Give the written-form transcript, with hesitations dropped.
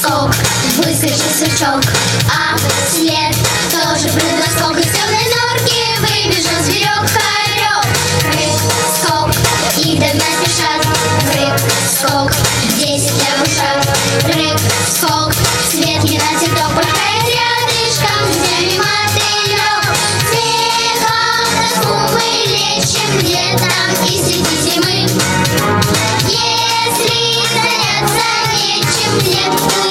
скок, выскочил сверчок, а вслед тоже прыгнул скок. Из темной норки выбежал зверек, хорек. Прыг, скок, и догнать спешат. Прыг, скок, 10 лягушат. Прыг, скок, светлый на цветок. Порхает рядышком с нами мотылек. Смехом тоску мы лечим летом и среди зимы. Если заняться нечем, лето